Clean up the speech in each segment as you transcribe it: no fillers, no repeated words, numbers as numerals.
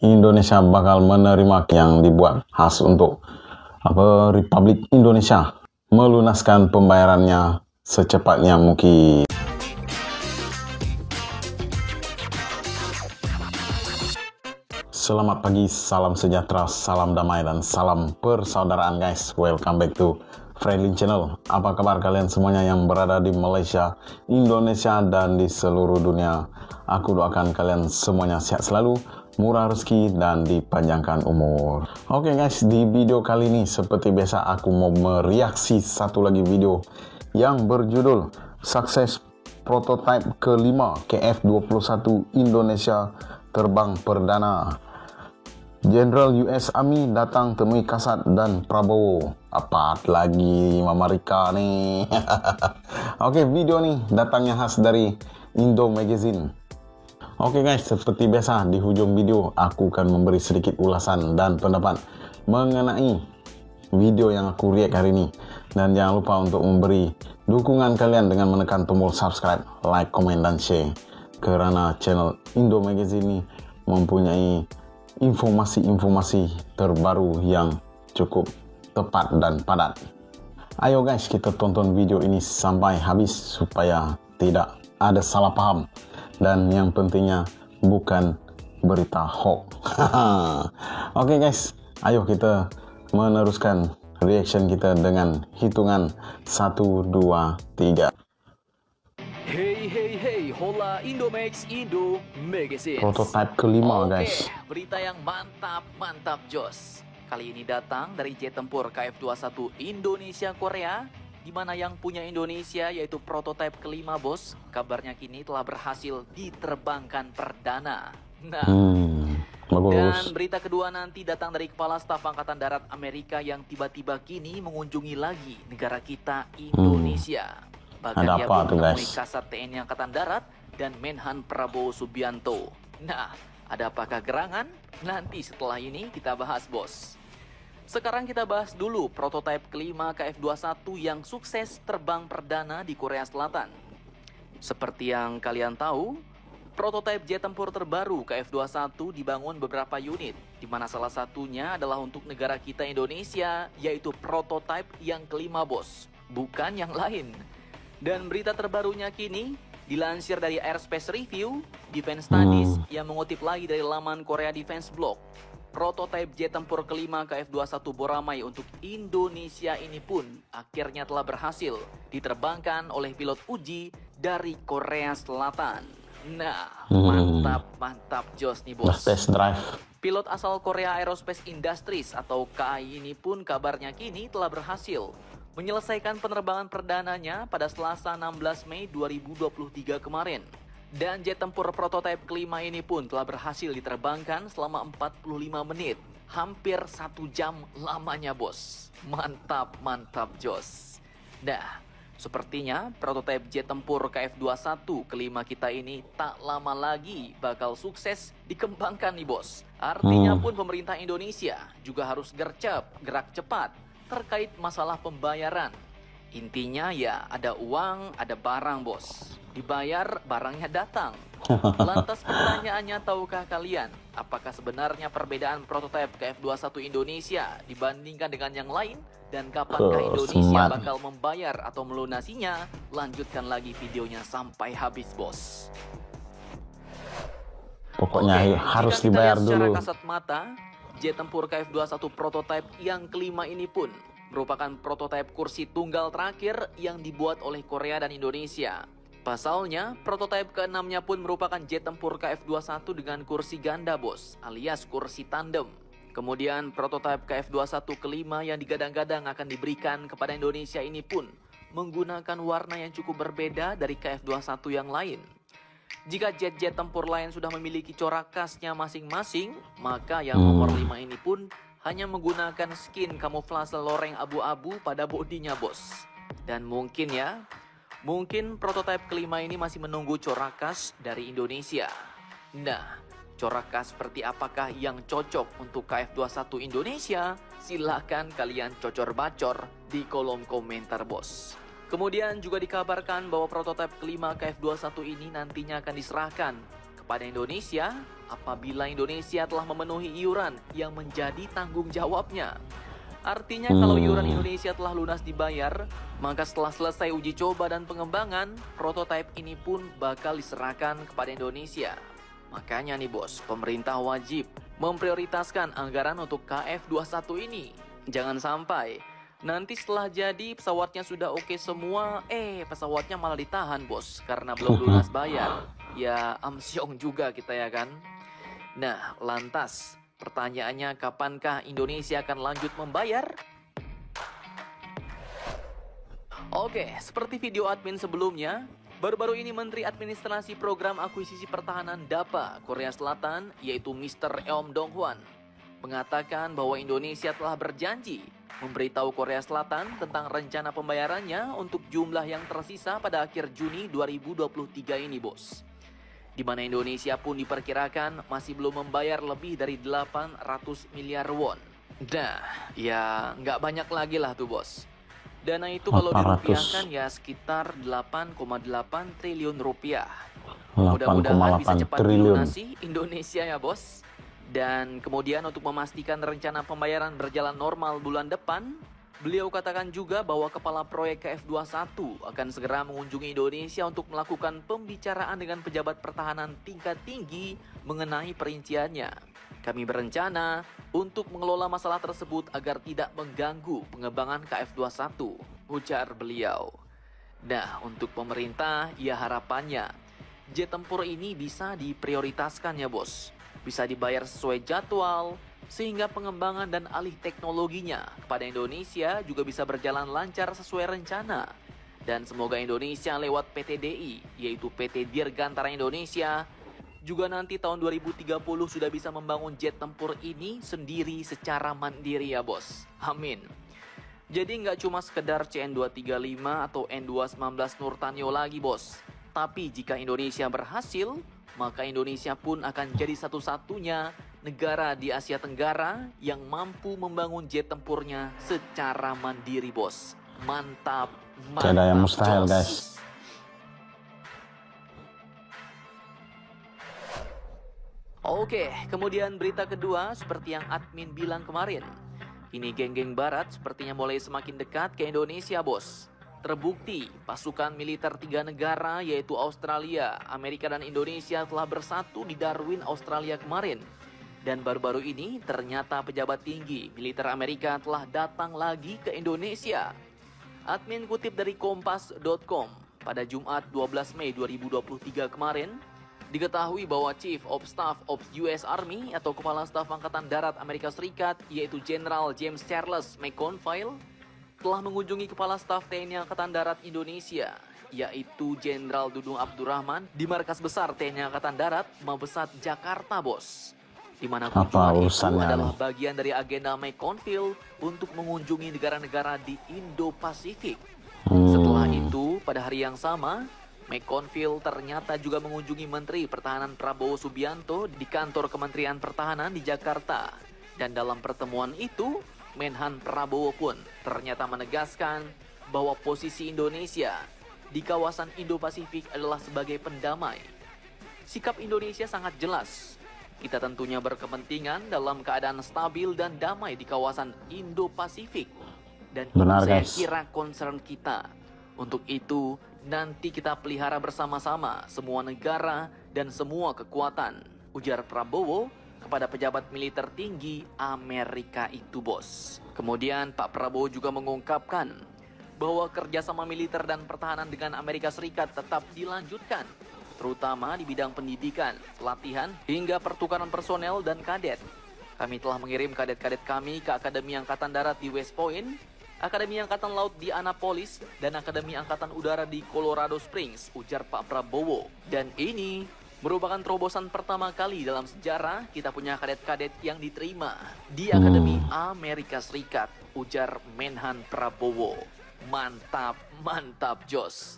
Indonesia bakal menerima yang dibuat khas untuk Republik Indonesia melunaskan pembayarannya secepatnya mungkin. Selamat pagi, salam sejahtera, salam damai, dan salam persaudaraan guys. Welcome back to Friendly Channel. Apa kabar kalian semuanya yang berada di Malaysia, Indonesia, dan di seluruh dunia? Aku doakan kalian semuanya sehat selalu, murah rezeki, dan dipanjangkan umur. Oke guys, di video kali ini seperti biasa aku mau mereaksi satu lagi video yang berjudul Sukses Prototype kelima KF-21 Indonesia terbang perdana. Jenderal US Army datang temui Kasat dan Prabowo. Apa lagi Mama Rika nih? Oke, video nih datangnya khas dari Indo Magazine. Oke guys, seperti biasa di hujung video aku akan memberi sedikit ulasan dan pendapat mengenai video yang aku react hari ini. Dan jangan lupa untuk memberi dukungan kalian dengan menekan tombol subscribe, like, komen, dan share. Karena channel Indo Magazine ini mempunyai informasi-informasi terbaru yang cukup tepat dan padat. Ayo guys, kita tonton video ini sampai habis supaya tidak ada salah paham. Dan yang pentingnya bukan berita hoax. Oke guys, ayo kita meneruskan reaction kita dengan hitungan 1, 2, 3. Hey, hola Indomax Indo Magazine. Prototype kelima guys. Berita yang mantap jos. Kali ini datang dari jet tempur KF-21 Indonesia Korea, di mana yang punya Indonesia yaitu prototipe kelima bos. Kabarnya kini telah berhasil diterbangkan perdana. Nah, bagus. Dan berita kedua nanti datang dari Kepala Staf Angkatan Darat Amerika yang tiba-tiba kini mengunjungi lagi negara kita Indonesia. Bahkan ada dia apa tuh menemui guys? Kasat TNI Angkatan Darat dan Menhan Prabowo Subianto. Nah, ada apakah gerangan? Nanti setelah ini kita bahas bos. Sekarang kita bahas dulu prototipe kelima KF-21 yang sukses terbang perdana di Korea Selatan. Seperti yang kalian tahu, prototipe jet tempur terbaru KF-21 dibangun beberapa unit, di mana salah satunya adalah untuk negara kita Indonesia, yaitu prototipe yang kelima bos, bukan yang lain. Dan berita terbarunya kini dilansir dari Airspace Review, Defense Studies yang mengutip lagi dari laman Korea Defense Blog. Prototipe jet tempur kelima KF-21 Boramai untuk Indonesia ini pun akhirnya telah berhasil diterbangkan oleh pilot uji dari Korea Selatan. Nah, mantap jos nih bos. Test drive. Pilot asal Korea Aerospace Industries atau KAI ini pun kabarnya kini telah berhasil menyelesaikan penerbangan perdananya pada Selasa 16 Mei 2023 kemarin. Dan jet tempur prototipe kelima ini pun telah berhasil diterbangkan selama 45 menit. Hampir 1 jam lamanya bos. Mantap jos. Nah, sepertinya prototipe jet tempur KF-21 kelima kita ini tak lama lagi bakal sukses dikembangkan nih bos. Artinya pun pemerintah Indonesia juga harus gercep, gerak cepat terkait masalah pembayaran. Intinya ya ada uang, ada barang bos. Dibayar, barangnya datang. Lantas pertanyaannya, tahukah kalian apakah sebenarnya perbedaan prototipe KF-21 Indonesia dibandingkan dengan yang lain? Dan kapankah Indonesia bakal membayar atau melunasinya? Lanjutkan lagi videonya sampai habis bos. Pokoknya harus dibayar dulu. Secara kasat mata, jet tempur KF-21 prototipe yang kelima ini pun merupakan prototipe kursi tunggal terakhir yang dibuat oleh Korea dan Indonesia. Pasalnya, prototipe keenamnya pun merupakan jet tempur KF-21 dengan kursi ganda bos, alias kursi tandem. Kemudian prototipe KF-21 kelima yang digadang-gadang akan diberikan kepada Indonesia ini pun menggunakan warna yang cukup berbeda dari KF-21 yang lain. Jika jet-jet tempur lain sudah memiliki corak khasnya masing-masing, maka yang nomor 5 ini pun hanya menggunakan skin kamuflase loreng abu-abu pada bodinya bos. Dan mungkin prototipe kelima ini masih menunggu corak khas dari Indonesia. Nah, corak khas seperti apakah yang cocok untuk KF-21 Indonesia? Silahkan kalian cocor-bacor di kolom komentar bos. Kemudian juga dikabarkan bahwa prototipe kelima KF-21 ini nantinya akan diserahkan kepada Indonesia apabila Indonesia telah memenuhi iuran yang menjadi tanggung jawabnya. Artinya kalau iuran Indonesia telah lunas dibayar, maka setelah selesai uji coba dan pengembangan, prototipe ini pun bakal diserahkan kepada Indonesia. Makanya nih bos, pemerintah wajib memprioritaskan anggaran untuk KF21 ini. Jangan sampai nanti setelah jadi pesawatnya sudah oke semua, pesawatnya malah ditahan bos karena belum lunas bayar. Ya amsyong juga kita ya kan. Nah lantas pertanyaannya, kapankah Indonesia akan lanjut membayar? Oke, seperti video admin sebelumnya, baru-baru ini Menteri Administrasi Program Akuisisi Pertahanan DAPA Korea Selatan, yaitu Mr. Eom Dong-hwan, mengatakan bahwa Indonesia telah berjanji memberitahu Korea Selatan tentang rencana pembayarannya untuk jumlah yang tersisa pada akhir Juni 2023 ini, bos. Di mana Indonesia pun diperkirakan masih belum membayar lebih dari 800 miliar won. Nah, ya nggak banyak lagi lah tuh bos. Dana itu kalau dirupiahkan ya sekitar 8,8 triliun rupiah. Mudah-mudahan bisa cepat dilunasi Indonesia ya bos. Dan kemudian untuk memastikan rencana pembayaran berjalan normal bulan depan, beliau katakan juga bahwa kepala proyek KF21 akan segera mengunjungi Indonesia untuk melakukan pembicaraan dengan pejabat pertahanan tingkat tinggi mengenai perinciannya. Kami berencana untuk mengelola masalah tersebut agar tidak mengganggu pengembangan KF21, ujar beliau. Nah, untuk pemerintah, ya harapannya jet tempur ini bisa diprioritaskan ya bos. Bisa dibayar sesuai jadwal, sehingga pengembangan dan alih teknologinya kepada Indonesia juga bisa berjalan lancar sesuai rencana. Dan semoga Indonesia lewat PTDI, yaitu PT Dirgantara Indonesia, juga nanti tahun 2030 sudah bisa membangun jet tempur ini sendiri secara mandiri ya bos. Amin. Jadi nggak cuma sekedar CN-235 atau N-219 Nurtanio lagi bos. Tapi jika Indonesia berhasil, maka Indonesia pun akan jadi satu-satunya negara di Asia Tenggara yang mampu membangun jet tempurnya secara mandiri bos. Mantap, mantap. Tidak ada yang mustahil guys. Oke, kemudian berita kedua seperti yang admin bilang kemarin. Ini geng-geng barat sepertinya mulai semakin dekat ke Indonesia bos. Terbukti pasukan militer 3 negara yaitu Australia, Amerika dan Indonesia telah bersatu di Darwin, Australia kemarin. Dan baru-baru ini ternyata pejabat tinggi militer Amerika telah datang lagi ke Indonesia. Admin kutip dari kompas.com, pada Jumat 12 Mei 2023 kemarin, diketahui bahwa Chief of Staff of US Army atau Kepala Staf Angkatan Darat Amerika Serikat yaitu Jenderal James Charles McConville telah mengunjungi Kepala Staf TNI Angkatan Darat Indonesia yaitu Jenderal Dudung Abdurrahman di Markas Besar TNI Angkatan Darat Mabesat Jakarta bos. Di mana kunjungan itu adalah bagian dari agenda McConville untuk mengunjungi negara-negara di Indo-Pasifik. Setelah itu pada hari yang sama, McConville ternyata juga mengunjungi Menteri Pertahanan Prabowo Subianto di kantor Kementerian Pertahanan di Jakarta. Dan dalam pertemuan itu, Menhan Prabowo pun ternyata menegaskan bahwa posisi Indonesia di kawasan Indo-Pasifik adalah sebagai pendamai. Sikap Indonesia sangat jelas. Kita tentunya berkepentingan dalam keadaan stabil dan damai di kawasan Indo-Pasifik. Dan benar, itu saya guys. kira concern kita. Untuk itu, nanti kita pelihara bersama-sama semua negara dan semua kekuatan, ujar Prabowo kepada pejabat militer tinggi Amerika itu bos. Kemudian Pak Prabowo juga mengungkapkan bahwa kerjasama militer dan pertahanan dengan Amerika Serikat tetap dilanjutkan, terutama di bidang pendidikan, pelatihan, hingga pertukaran personel dan kadet. Kami telah mengirim kadet-kadet kami ke Akademi Angkatan Darat di West Point, Akademi Angkatan Laut di Annapolis, dan Akademi Angkatan Udara di Colorado Springs, ujar Pak Prabowo. Dan ini merupakan terobosan pertama kali dalam sejarah kita punya kadet-kadet yang diterima di Akademi Amerika Serikat, ujar Menhan Prabowo. Mantap, mantap Jos.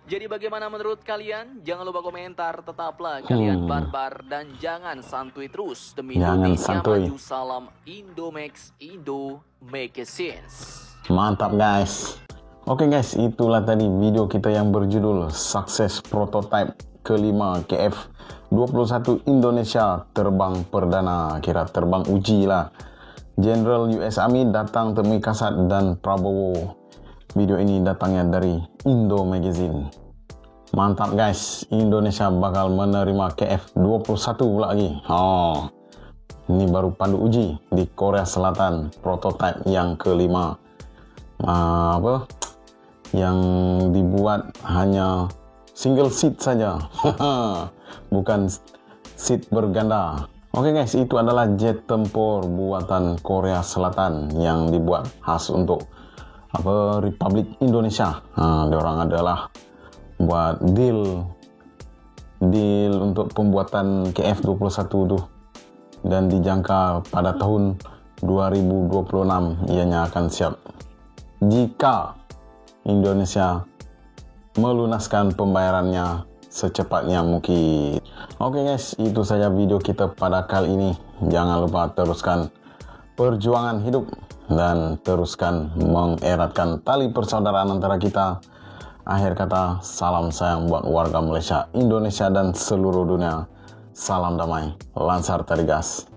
Jadi bagaimana menurut kalian? Jangan lupa komentar, tetaplah kalian barbar dan jangan santuy terus. Demi Indonesia maju, salam Indomax, Indo make sense. Mantap guys. Oke guys, itulah tadi video kita yang berjudul Sukses Prototype kelima KF-21 Indonesia terbang perdana, kira terbang uji lah. Jenderal US Army datang temui Kasat dan Prabowo. Video ini datangnya dari Indo Magazine. Mantap guys, Indonesia bakal menerima KF-21 pula lagi. Ini baru pandu uji di Korea Selatan, prototipe yang kelima. Yang dibuat hanya single seat saja, bukan seat berganda. Oke guys, itu adalah jet tempur buatan Korea Selatan yang dibuat khas untuk Republik Indonesia. Diorang adalah buat deal untuk pembuatan KF-21 tuh, dan dijangka pada tahun 2026 ianya akan siap jika Indonesia melunaskan pembayarannya secepatnya mungkin. Oke guys, itu saja video kita pada kali ini. Jangan lupa teruskan perjuangan hidup dan teruskan mengeratkan tali persaudaraan antara kita. Akhir kata, salam sayang buat warga Malaysia, Indonesia, dan seluruh dunia. Salam damai, Lansar Tarigas.